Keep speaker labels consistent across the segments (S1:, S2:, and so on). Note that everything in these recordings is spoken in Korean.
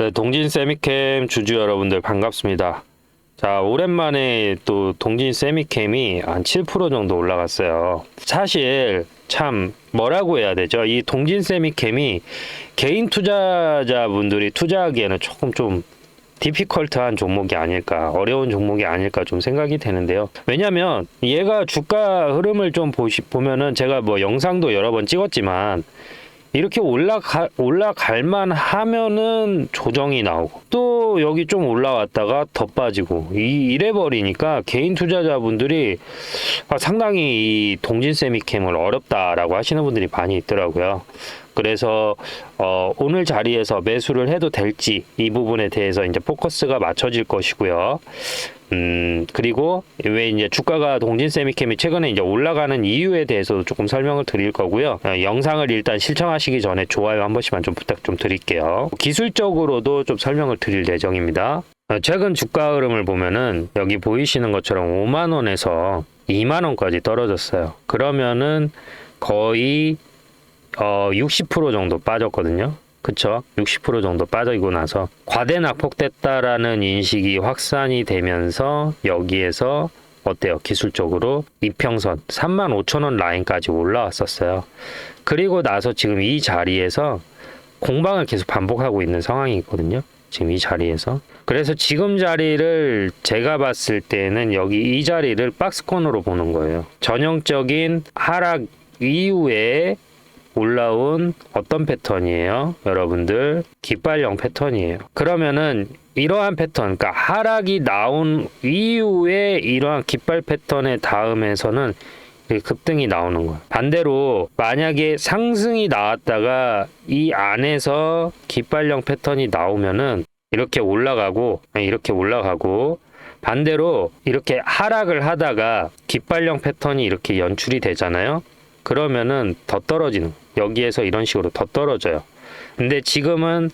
S1: 네, 동진 세미캠 주주 여러분들 반갑습니다. 자, 오랜만에 또 동진 세미캠이 한 7% 정도 올라갔어요. 사실 참 뭐라고 해야 되죠? 이 동진 세미캠이 개인 투자자분들이 투자하기에는 조금 좀 디피컬트한 종목이 아닐까, 어려운 종목이 아닐까 좀 생각이 되는데요. 왜냐면 얘가 주가 흐름을 좀 보면은 제가 뭐 영상도 여러 번 찍었지만 이렇게 올라갈만 하면은 조정이 나오고 또 여기 좀 올라왔다가 더 빠지고 이래 버리니까 개인 투자자분들이 상당히 이 동진 세미캠을 어렵다라고 하시는 분들이 많이 있더라고요. 그래서 오늘 자리에서 매수를 해도 될지 이 부분에 대해서 이제 포커스가 맞춰질 것이고요. 그리고 왜 이제 주가가 동진 세미캠이 최근에 이제 올라가는 이유에 대해서도 조금 설명을 드릴 거고요. 영상을 일단 시청하시기 전에 좋아요 한 번씩만 좀 부탁 좀 드릴게요. 기술적으로도 좀 설명을 드릴 예정입니다. 최근 주가 흐름을 보면은 여기 보이시는 것처럼 5만 원에서 2만 원까지 떨어졌어요. 그러면은 거의 60% 정도 빠졌거든요. 그쵸? 60% 정도 빠지고 나서 과대 낙폭됐다라는 인식이 확산이 되면서 여기에서 어때요? 기술적으로 이평선 35,000원 라인까지 올라왔었어요. 그리고 나서 지금 이 자리에서 공방을 계속 반복하고 있는 상황이 있거든요. 지금 이 자리에서. 그래서 지금 자리를 제가 봤을 때는 여기 이 자리를 박스권으로 보는 거예요. 전형적인 하락 이후에 올라온 어떤 패턴이에요? 여러분들 깃발령 패턴이에요. 그러면은 이러한 패턴, 그러니까 하락이 나온 이후에 이러한 깃발 패턴의 다음에서는 급등이 나오는 거예요. 반대로 만약에 상승이 나왔다가 이 안에서 깃발령 패턴이 나오면은 이렇게 올라가고 반대로 이렇게 하락을 하다가 깃발령 패턴이 이렇게 연출이 되잖아요. 그러면은 더 떨어지는, 여기에서 이런 식으로 더 떨어져요. 근데 지금은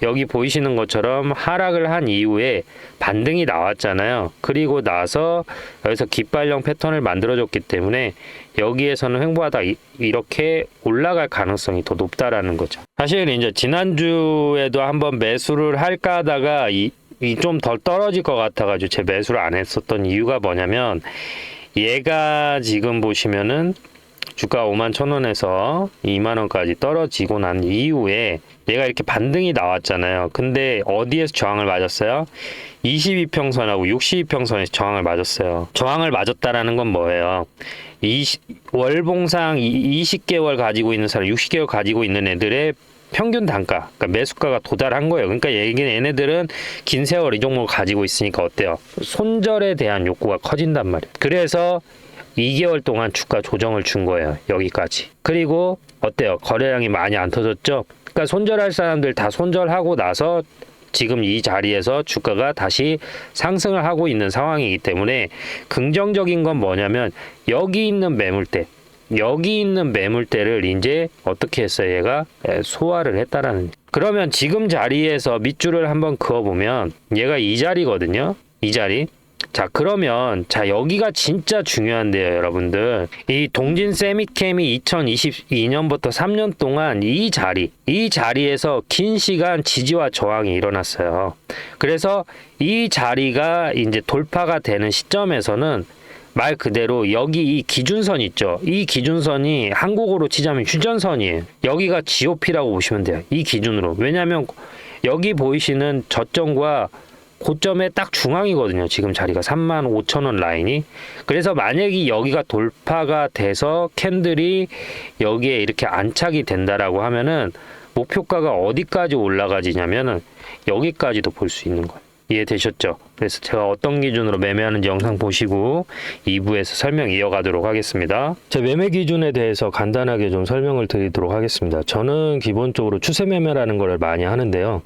S1: 여기 보이시는 것처럼 하락을 한 이후에 반등이 나왔잖아요. 그리고 나서 여기서 깃발령 패턴을 만들어줬기 때문에 여기에서는 횡보하다 이렇게 올라갈 가능성이 더 높다라는 거죠. 사실 이제 지난주에도 한번 매수를 할까 하다가 이 좀 덜 떨어질 것 같아가지고 제 매수를 안 했었던 이유가 뭐냐면, 얘가 지금 보시면은 주가 51,000원에서 2만원까지 떨어지고 난 이후에 얘가 이렇게 반등이 나왔잖아요. 근데 어디에서 저항을 맞았어요? 22평선하고 62평선에서 저항을 맞았어요. 저항을 맞았다라는 건 뭐예요? 월봉상 20개월 가지고 있는 사람, 60개월 가지고 있는 애들의 평균 단가, 그러니까 매수가가 도달한 거예요. 그러니까 얘네들은 긴 세월 이 종목을 가지고 있으니까 어때요? 손절에 대한 욕구가 커진단 말이에요. 그래서 2개월 동안 주가 조정을 준 거예요. 여기까지. 그리고 어때요? 거래량이 많이 안 터졌죠? 그러니까 손절할 사람들 다 손절하고 나서 지금 이 자리에서 주가가 다시 상승을 하고 있는 상황이기 때문에 긍정적인 건 뭐냐면 여기 있는 매물대를 이제 어떻게 했어요? 얘가 소화를 했다라는. 그러면 지금 자리에서 밑줄을 한번 그어보면 얘가 이 자리거든요. 이 자리. 자, 그러면 여기가 진짜 중요한데요, 여러분들. 이 동진 세미캠이 2022년부터 3년 동안 이 자리에서 긴 시간 지지와 저항이 일어났어요. 그래서 이 자리가 이제 돌파가 되는 시점에서는 말 그대로 여기 이 기준선 있죠. 이 기준선이 한국어로 치자면 휴전선이에요. 여기가 GOP라고 보시면 돼요. 이 기준으로. 왜냐하면 여기 보이시는 저점과 고점의 딱 중앙이거든요. 지금 자리가 35,000원 라인이. 그래서 만약에 여기가 돌파가 돼서 캔들이 여기에 이렇게 안착이 된다라고 하면은 목표가가 어디까지 올라가지냐면은 여기까지도 볼 수 있는 거예요. 이해되셨죠? 그래서 제가 어떤 기준으로 매매하는지 영상 보시고 2부에서 설명 이어가도록 하겠습니다. 제 매매 기준에 대해서 간단하게 좀 설명을 드리도록 하겠습니다. 저는 기본적으로 추세 매매라는 걸 많이 하는데요.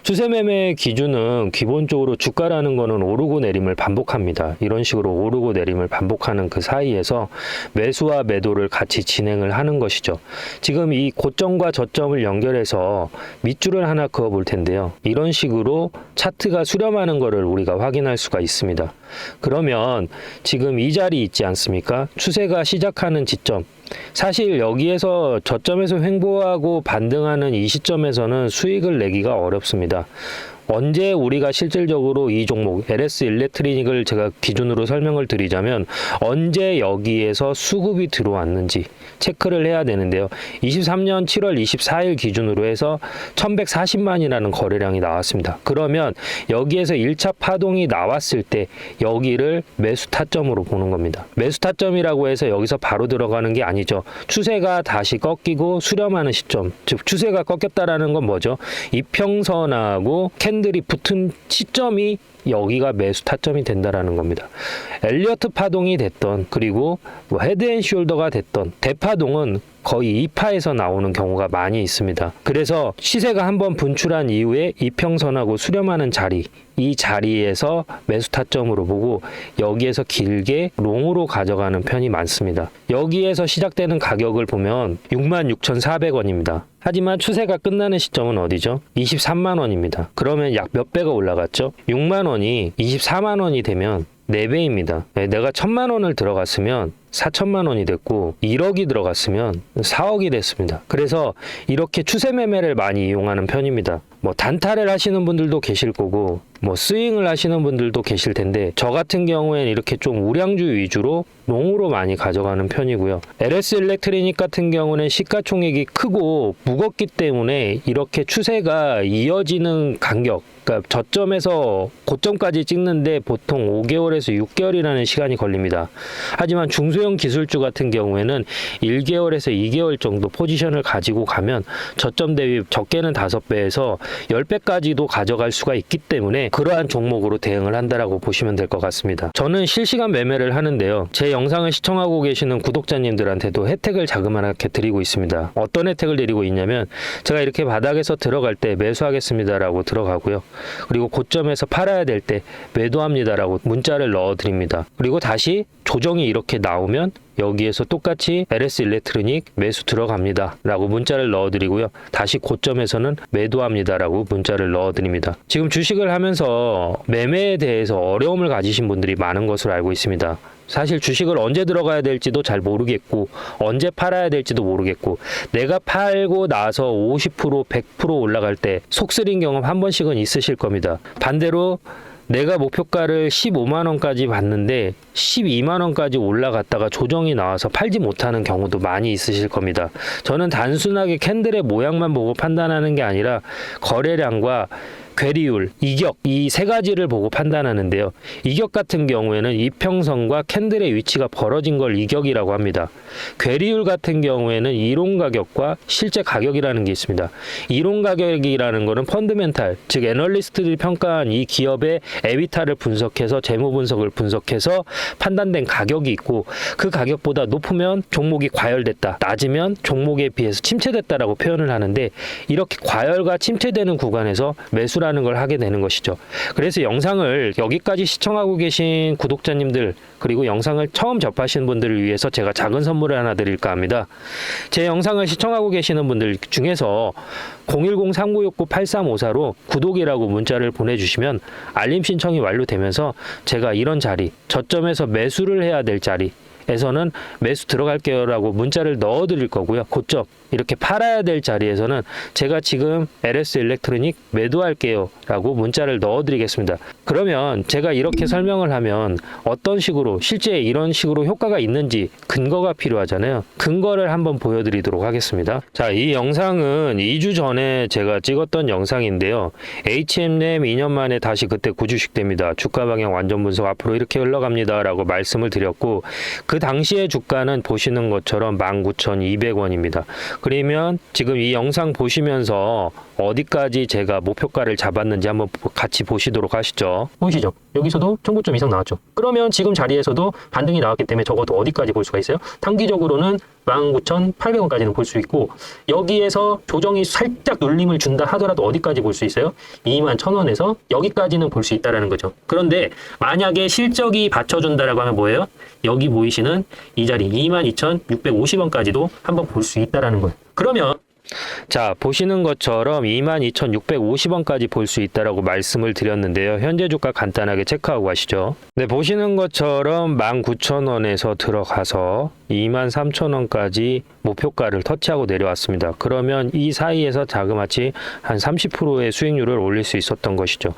S1: 추세 매매 기준은 기본적으로 주가라는 거는 오르고 내림을 반복합니다. 이런 식으로 오르고 내림을 반복하는 그 사이에서 매수와 매도를 같이 진행을 하는 것이죠. 지금 이 고점과 저점을 연결해서 밑줄을 하나 그어 볼 텐데요. 이런 식으로 차트가 수렴하는 거를 우리가 확인할 수가 있습니다. 그러면 지금 이 자리 있지 않습니까? 추세가 시작하는 지점, 사실 여기에서 저점에서 횡보하고 반등하는 이 시점에서는 수익을 내기가 어렵습니다. 언제 우리가 실질적으로 이 종목 LS 일렉트리닉을 제가 기준으로 설명을 드리자면 언제 여기에서 수급이 들어왔는지 체크를 해야 되는데요. 23년 7월 24일 기준으로 해서 1140만이라는 거래량이 나왔습니다. 그러면 여기에서 1차 파동이 나왔을 때 여기를 매수 타점으로 보는 겁니다. 매수 타점이라고 해서 여기서 바로 들어가는 게 아니죠. 추세가 다시 꺾이고 수렴하는 시점, 즉 추세가 꺾였다라는 건 뭐죠? 이평선하고 캔들이 붙은 시점이 여기가 매수 타점이 된다라는 겁니다. 엘리어트 파동이 됐던 그리고 뭐 헤드앤숄더가 됐던 대파동은 거의 2파에서 나오는 경우가 많이 있습니다. 그래서 시세가 한번 분출한 이후에 이평선하고 수렴하는 자리, 이 자리에서 매수 타점으로 보고 여기에서 길게 롱으로 가져가는 편이 많습니다. 여기에서 시작되는 가격을 보면 66,400원입니다. 하지만 추세가 끝나는 시점은 어디죠? 23만 원입니다. 그러면 약 몇 배가 올라갔죠? 6만 원이 24만 원이 되면 4배입니다. 내가 1,000만 원을 들어갔으면 4천만 원이 됐고 1억이 들어갔으면 4억이 됐습니다. 그래서 이렇게 추세 매매를 많이 이용하는 편입니다. 뭐 단타를 하시는 분들도 계실 거고 뭐 스윙을 하시는 분들도 계실 텐데 저 같은 경우에는 이렇게 좀 우량주 위주로 롱으로 많이 가져가는 편이고요. LS 일렉트리닉 같은 경우는 시가총액이 크고 무겁기 때문에 이렇게 추세가 이어지는 간격, 그러니까 저점에서 고점까지 찍는데 보통 5개월에서 6개월이라는 시간이 걸립니다. 하지만 중소형 기술주 같은 경우에는 1개월에서 2개월 정도 포지션을 가지고 가면 저점 대비 적게는 5배에서 10배까지도 가져갈 수가 있기 때문에 그러한 종목으로 대응을 한다라고 보시면 될 것 같습니다. 저는 실시간 매매를 하는데요. 제 영상을 시청하고 계시는 구독자님들한테도 혜택을 자그마하게 드리고 있습니다. 어떤 혜택을 드리고 있냐면 제가 이렇게 바닥에서 들어갈 때 매수하겠습니다라고 들어가고요. 그리고 고점에서 팔아야 될 때 매도합니다라고 문자를 넣어드립니다. 그리고 다시 조정이 이렇게 나오면 여기에서 똑같이 LS 일렉트로닉 매수 들어갑니다 라고 문자를 넣어드리고요. 다시 고점에서는 매도합니다 라고 문자를 넣어드립니다. 지금 주식을 하면서 매매에 대해서 어려움을 가지신 분들이 많은 것으로 알고 있습니다. 사실 주식을 언제 들어가야 될지도 잘 모르겠고 언제 팔아야 될지도 모르겠고 내가 팔고 나서 50% 100% 올라갈 때 속쓰린 경험 한 번씩은 있으실 겁니다. 반대로 내가 목표가를 15만 원까지 봤는데 12만 원까지 올라갔다가 조정이 나와서 팔지 못하는 경우도 많이 있으실 겁니다. 저는 단순하게 캔들의 모양만 보고 판단하는 게 아니라 거래량과 괴리율, 이격 이 세 가지를 보고 판단하는데요. 이격 같은 경우에는 이평선과 캔들의 위치가 벌어진 걸 이격이라고 합니다. 괴리율 같은 경우에는 이론 가격과 실제 가격이라는 게 있습니다. 이론 가격이라는 거는 펀드멘탈, 즉 애널리스트들이 평가한 이 기업의 에비타를 분석해서 재무 분석을 분석해서 판단된 가격이 있고 그 가격보다 높으면 종목이 과열됐다, 낮으면 종목에 비해서 침체됐다라고 표현을 하는데 이렇게 과열과 침체되는 구간에서 매수라는 걸 하게 되는 것이죠. 그래서 영상을 여기까지 시청하고 계신 구독자님들 그리고 영상을 처음 접하시는 분들을 위해서 제가 작은 선물을 하나 드릴까 합니다. 제 영상을 시청하고 계시는 분들 중에서 010-3969-8354로 구독이라고 문자를 보내주시면 알림 신청이 완료되면서 제가 이런 자리, 저점에서 매수를 해야 될 자리 에서는 매수 들어갈게요 라고 문자를 넣어 드릴 거고요. 고점 이렇게 팔아야 될 자리에서는 제가 지금 LS 일렉트로닉 매도할게요 라고 문자를 넣어 드리겠습니다. 그러면 제가 이렇게 설명을 하면 어떤 식으로 실제 이런 식으로 효과가 있는지 근거가 필요하잖아요. 근거를 한번 보여드리도록 하겠습니다. 자, 이 영상은 2주 전에 제가 찍었던 영상인데요. HM램 2년 만에 다시 그때 구주식됩니다. 주가 방향 완전 분석 앞으로 이렇게 흘러갑니다 라고 말씀을 드렸고 그 당시의 주가는 보시는 것처럼 19,200원입니다. 그러면 지금 이 영상 보시면서 어디까지 제가 목표가를 잡았는지 한번 같이 보시도록 하시죠. 보이시죠? 여기서도 1,900점 이상 나왔죠. 그러면 지금 자리에서도 반등이 나왔기 때문에 적어도 어디까지 볼 수가 있어요? 단기적으로는 19,800원까지는 볼 수 있고 여기에서 조정이 살짝 눌림을 준다 하더라도 어디까지 볼 수 있어요? 21,000원에서 여기까지는 볼 수 있다는 거죠. 그런데 만약에 실적이 받쳐준다라고 하면 뭐예요? 여기 보이시는 이 자리 22,650원까지도 한번 볼 수 있다는 거예요. 그러면 자, 보시는 것처럼 22,650원까지 볼 수 있다라고 말씀을 드렸는데요. 현재 주가 간단하게 체크하고 가시죠. 네, 보시는 것처럼 19,000원에서 들어가서 23,000원까지 목표가를 터치하고 내려왔습니다. 그러면 이 사이에서 자그마치 한 30%의 수익률을 올릴 수 있었던 것이죠.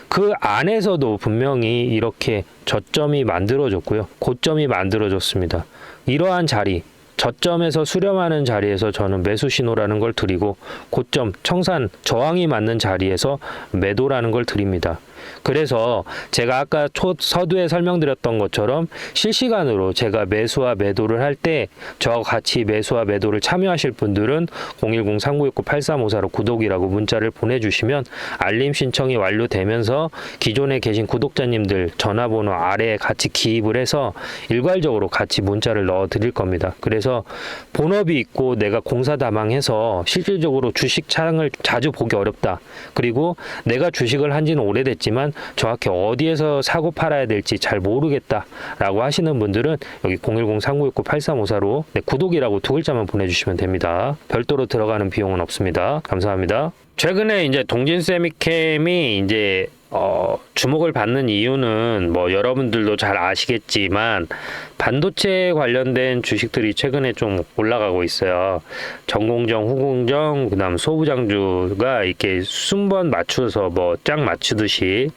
S1: 그 안에서도 분명히 이렇게 저점이 만들어졌고요. 고점이 만들어졌습니다. 이러한 자리, 저점에서 수렴하는 자리에서 저는 매수 신호라는 걸 드리고, 고점, 청산, 저항이 맞는 자리에서 매도라는 걸 드립니다. 그래서 제가 아까 서두에 설명드렸던 것처럼 실시간으로 제가 매수와 매도를 할 때 저와 같이 매수와 매도를 참여하실 분들은 010-3969-8354로 구독이라고 문자를 보내주시면 알림 신청이 완료되면서 기존에 계신 구독자님들 전화번호 아래에 같이 기입을 해서 일괄적으로 같이 문자를 넣어 드릴 겁니다. 그래서 본업이 있고 내가 공사다망해서 실질적으로 주식 창을 자주 보기 어렵다. 그리고 내가 주식을 한 지는 오래됐지만 정확히 어디에서 사고 팔아야 될지 잘 모르겠다라고 하시는 분들은 여기 010-3969-8354로 구독이라고 두 글자만 보내주시면 됩니다. 별도로 들어가는 비용은 없습니다. 감사합니다. 최근에 이제 동진 세미캠이 이제 주목을 받는 이유는 뭐 여러분들도 잘 아시겠지만 반도체 관련된 주식들이 최근에 좀 올라가고 있어요. 전공정, 후공정, 그다음 소부장주가 이렇게 순번 맞춰서 뭐 짝 맞추듯이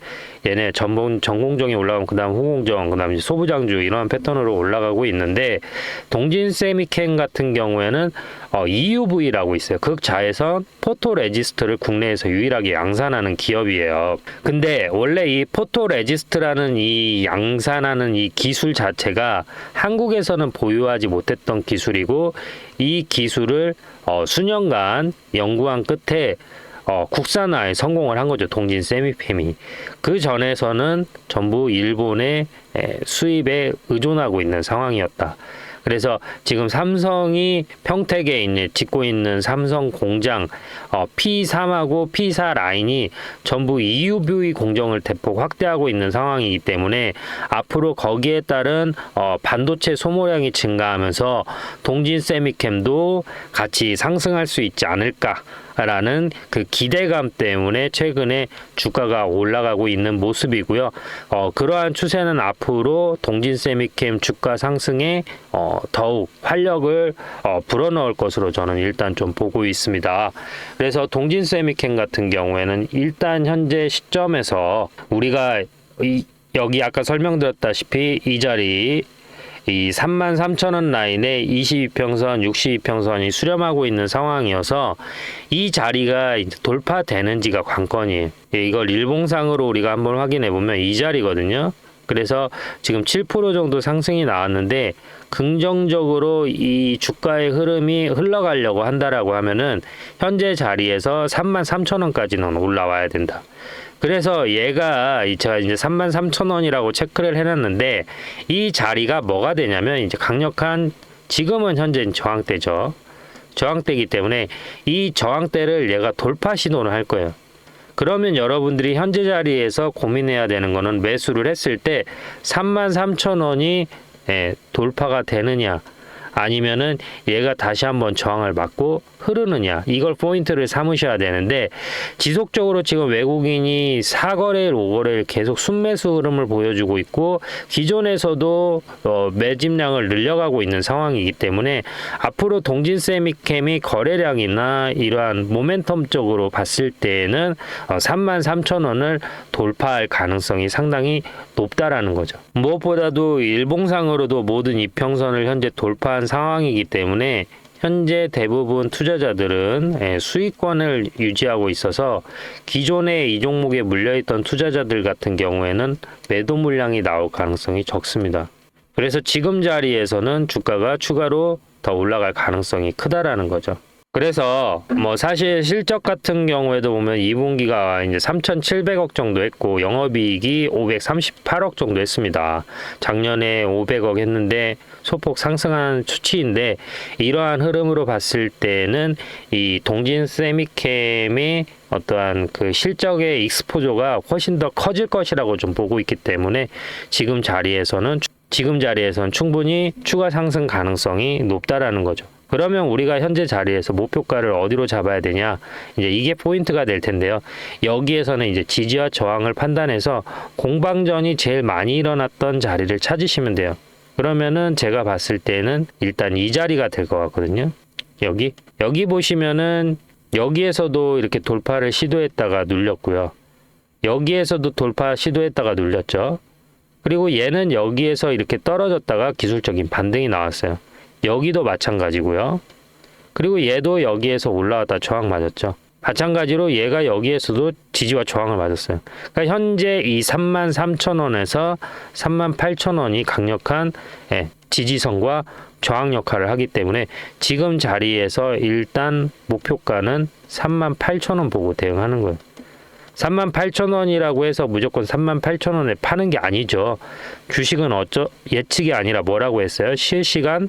S1: 얘네 전공정이 올라가면 그다음 후공정, 그다음 소부장주 이러한 패턴으로 올라가고 있는데, 동진 세미캠 같은 경우에는 EUV라고 있어요. 극자외선 포토레지스트를 국내에서 유일하게 양산하는 기업이에요. 근데 원래 이 포토레지스트라는 이 양산하는 이 기술 자체가 한국에서는 보유하지 못했던 기술이고, 이 기술을 수년간 연구한 끝에 국산화에 성공을 한 거죠. 동진 세미캠이. 그 전에서는 전부 일본의 수입에 의존하고 있는 상황이었다. 그래서 지금 삼성이 평택에 짓고 있는 삼성 공장 P3하고 P4 라인이 전부 EUV 공정을 대폭 확대하고 있는 상황이기 때문에 앞으로 거기에 따른 반도체 소모량이 증가하면서 동진 세미캠도 같이 상승할 수 있지 않을까라는 그 기대감 때문에 최근에 주가가 올라가고 있는 모습이고요. 그러한 추세는 앞으로 동진 세미캠 주가 상승에 더욱 활력을 불어넣을 것으로 저는 일단 좀 보고 있습니다. 그래서 동진 세미캠 같은 경우에는 일단 현재 시점에서 우리가 여기 아까 설명드렸다시피 이 자리 이 33,000원 라인에 22평선, 62평선이 수렴하고 있는 상황이어서 이 자리가 이제 돌파되는지가 관건이에요. 이걸 일봉상으로 우리가 한번 확인해 보면 이 자리거든요. 그래서 지금 7% 정도 상승이 나왔는데, 긍정적으로 이 주가의 흐름이 흘러가려고 한다라고 하면은 현재 자리에서 33,000원까지는 올라와야 된다. 그래서 얘가 제가 이제 33,000원이라고 체크를 해놨는데, 이 자리가 뭐가 되냐면 이제 강력한, 지금은 현재 저항대죠. 저항대이기 때문에 이 저항대를 얘가 돌파 시도를 할 거예요. 그러면 여러분들이 현재 자리에서 고민해야 되는 거는 매수를 했을 때 33,000원이 돌파가 되느냐, 아니면은 얘가 다시 한번 저항을 맞고 흐르느냐, 이걸 포인트를 삼으셔야 되는데, 지속적으로 지금 외국인이 4거래일, 5거래일 계속 순매수 흐름을 보여주고 있고, 기존에서도 매집량을 늘려가고 있는 상황이기 때문에 앞으로 동진 세미캠이 거래량이나 이러한 모멘텀적으로 봤을 때에는 33,000원을 돌파할 가능성이 상당히 높다라는 거죠. 무엇보다도 일봉상으로도 모든 이평선을 현재 돌파한 상황이기 때문에 현재 대부분 투자자들은 수익권을 유지하고 있어서 기존에 이 종목에 물려있던 투자자들 같은 경우에는 매도 물량이 나올 가능성이 적습니다. 그래서 지금 자리에서는 주가가 추가로 더 올라갈 가능성이 크다라는 거죠. 그래서 뭐 사실 실적 같은 경우에도 보면 2분기가 이제 3,700억 정도 했고 영업이익이 538억 정도 했습니다. 작년에 500억 했는데 소폭 상승한 추치인데, 이러한 흐름으로 봤을 때는 이 동진 세미캠의 어떠한 그 실적의 익스포저가 훨씬 더 커질 것이라고 좀 보고 있기 때문에 지금 자리에서는 충분히 추가 상승 가능성이 높다라는 거죠. 그러면 우리가 현재 자리에서 목표가를 어디로 잡아야 되냐? 이제 이게 포인트가 될 텐데요. 여기에서는 이제 지지와 저항을 판단해서 공방전이 제일 많이 일어났던 자리를 찾으시면 돼요. 그러면은 제가 봤을 때는 일단 이 자리가 될 것 같거든요. 여기 보시면은 여기에서도 이렇게 돌파를 시도했다가 눌렸고요. 여기에서도 돌파 시도했다가 눌렸죠. 그리고 얘는 여기에서 이렇게 떨어졌다가 기술적인 반등이 나왔어요. 여기도 마찬가지고요. 그리고 얘도 여기에서 올라왔다 저항 맞았죠. 마찬가지로 얘가 여기에서도 지지와 저항을 맞았어요. 그러니까 현재 이 33,000원에서 38,000원이 강력한 지지선과 저항 역할을 하기 때문에 지금 자리에서 일단 목표가는 38,000원 보고 대응하는 거예요. 38,000원이라고 해서 무조건 38,000원에 파는 게 아니죠. 주식은 예측이 아니라 뭐라고 했어요? 실시간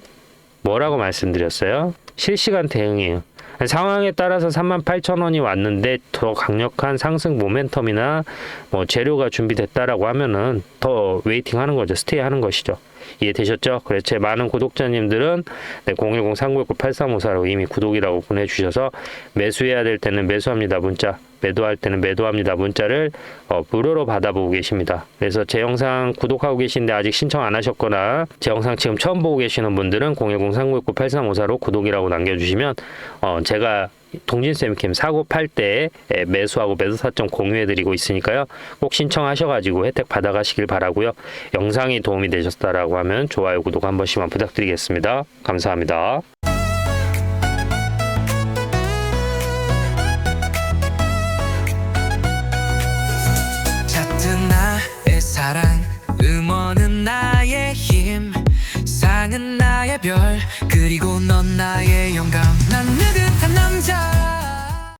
S1: 뭐라고 말씀드렸어요? 실시간 대응이에요. 상황에 따라서 38,000원이 왔는데 더 강력한 상승 모멘텀이나 뭐 재료가 준비됐다라고 하면은 더 웨이팅 하는 거죠. 스테이 하는 것이죠. 이해되셨죠? 그래서 제 많은 구독자님들은 010-3969-8354로 이미 구독이라고 보내주셔서 매수해야 될 때는 매수합니다 문자, 매도할 때는 매도합니다 문자를 무료로 받아보고 계십니다. 그래서 제 영상 구독하고 계신데 아직 신청 안 하셨거나 제 영상 지금 처음 보고 계시는 분들은 010-3969-8354로 구독이라고 남겨주시면 제가 동진세미캠 사고 팔 때 매수하고 매도 타점 공유해드리고 있으니까요. 꼭 신청하셔가지고 혜택 받아가시길 바라고요. 영상이 도움이 되셨다라고 하면 좋아요, 구독 한 번씩만 부탁드리겠습니다. 감사합니다.
S2: 잦은 나의 사랑, 응원은 나의 힘, 상은 나의 별, 그리고 넌 나의 영감.